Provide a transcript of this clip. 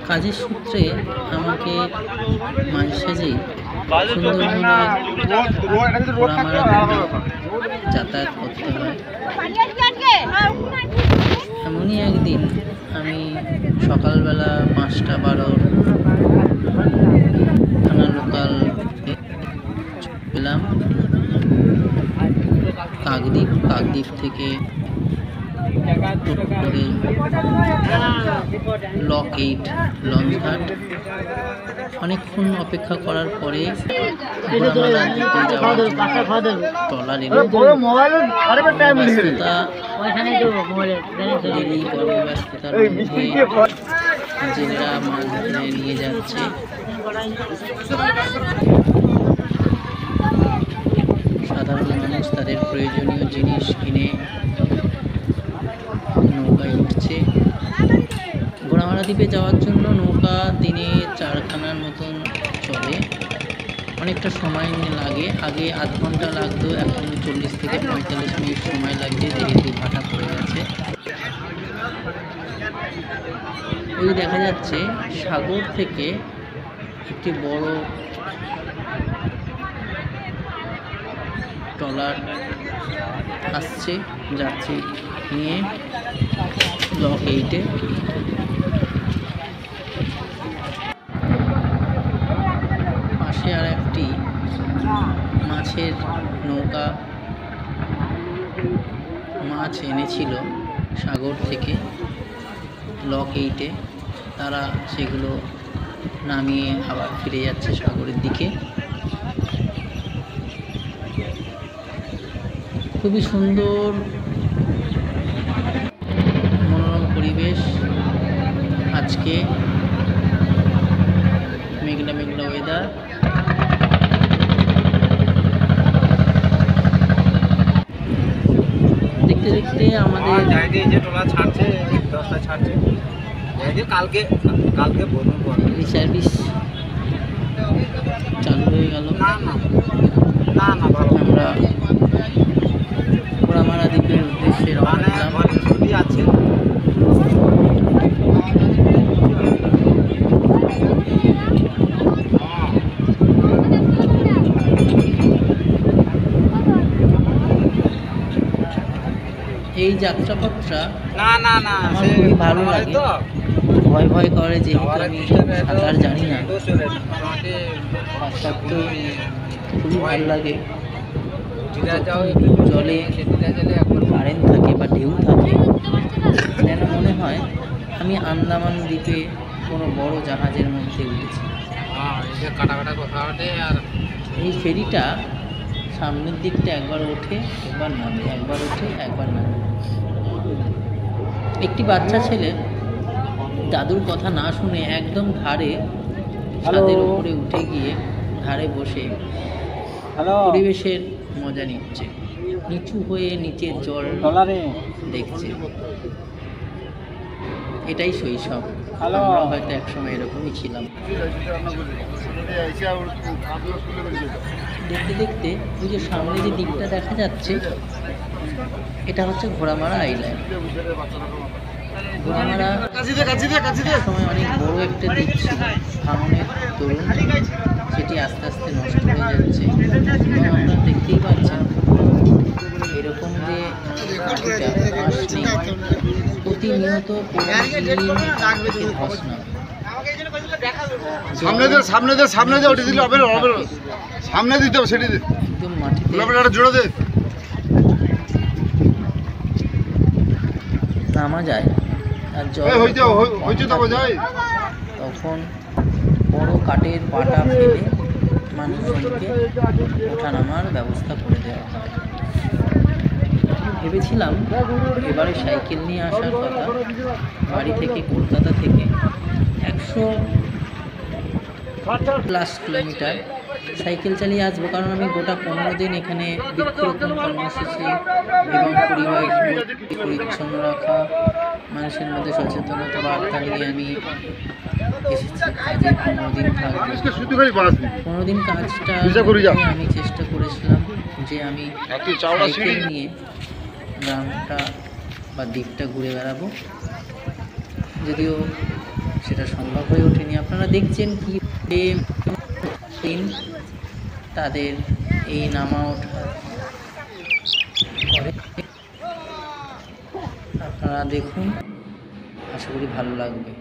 কাজের সূত্রে আমাকে মাঝে সাঝেই সুন্দরবনে যাতায়াত করতে হয়। এমনই একদিন আমি সকালবেলা 5:12 থানা লোকাল পেলাম কাকদ্বীপ থেকে করে লক 8 লঞ্চঘাট। অনেকক্ষণ অপেক্ষা করার পরে ট্রলার এলো। ব্যস্ততার মধ্যে জেলেরা মাছ ধরে নিয়ে যাচ্ছে। সাধারণ মানুষ তাদের প্রয়োজনীয় জিনিস কিনে নৌকায় উঠছে। ঘোড়ামারা দ্বীপে যাওয়ার জন্য নৌকা দিনে 4খানার মতন চলে, অনেকটা সময় লাগে। আগে আধ ঘন্টা লাগতো, এখন 40 থেকে 45 মিনিট সময় লাগছে, যেহেতু ভাটা পড়ে গেছে। ওই দেখা যাচ্ছে সাগর থেকে একটি বড় ট্রলার আসছে যাত্রী নিয়ে লক 8-এ। পাশে আর একটি মাছের নৌকা মাছ এনেছিল সাগর থেকে লক 8-এ। তারা সেগুলো নামিয়ে আবার ফিরে যাচ্ছে সাগরের দিকে। খুবই সুন্দর মনোরম পরিবেশ। আজকে মেঘলা মেঘলা ওয়েদার। দেখতে দেখতে আমাদের যে টোলা ছাড়ছে 10টা ছাড়ছে, কালকে সার্ভিস চালু হয়ে গেল। না ভালো আমরা ঘোড়ামারা দ্বীপের উদ্দেশ্যে রওনা দিলাম। আছে এই যাত্রাপথটা না আমার খুবই ভালো লাগে। ভয় ভয় করে, যেহেতু আমি সাঁতার জানি না, সত্ত্বেও খুবই ভালো লাগে। জলে কারেন্ট থাকে বা ঢেউ থাকে, যেন মনে হয় আমি আন্দামান দ্বীপে কোনো বড় জাহাজের মধ্যে উঠেছি। আর এই ফেরিটা সামনের দিকটা একবার ওঠে একবার নামে, একবার ওঠে একবার নামে। একটি বাচ্চা ছেলে দাদুর কথা না শুনে একদম ধারে ছাদের উপরে উঠে গিয়ে ধারে বসে পরিবেশের মজা নিচ্ছে, নিচু হয়ে নিচের জল দেখছে। এটাই শৈশব। আমরা হয়তো একসময় এরকমই ছিলাম। দেখতে দেখতে ওই যে সামনে যে দ্বীপটা দেখা যাচ্ছে, এটা হচ্ছে ঘোড়ামারা আইল্যান্ড। ঘোড়ামারা সময় অনেক বড় একটা দ্বীপ ছিল, ভাঙনের দরুন সেটি আস্তে আস্তে নষ্ট হয়ে যাচ্ছে। এবং আপনারা দেখতেই পাচ্ছেন এরকম যে মাস নেই, প্রতিনিয়ত ধস নামে। সামনে ওটি দিলে হবে, সামনে দিতে হবে, সেটি একদম মাটিতে জোড়া দে নামা যায়। আর জল তখন বড় কাঠের পাটা ফেলে মানুষজনকে ওঠা নামার ব্যবস্থা করে দেওয়া হয়। ভেবেছিলাম এবারে সাইকেল নিয়ে আসার কথা, বাড়ি থেকে কলকাতা থেকে 100+ কিলোমিটার সাইকেল চালিয়ে আসবো, কারণ আমি গোটা 15 দিন এখানে বৃক্ষরোপণ কর্মসূচি এবং পরিচ্ছন্ন রাখা, মানুষের মধ্যে সচেতনতা বার্তা নিয়ে আমি এসেছি। কাজে 15 দিন থাকবো। 15 দিন কাজটা আমি চেষ্টা করেছিলাম যে আমি সাইকেল নিয়ে গ্রামটা বা দ্বীপটা ঘুরে বেড়াবো, যদিও সেটা সম্ভব আপনারা দেখছেন কি তাদের এই নামা ওঠা করে। আপনারা দেখুন, আশা করি ভালো লাগবে।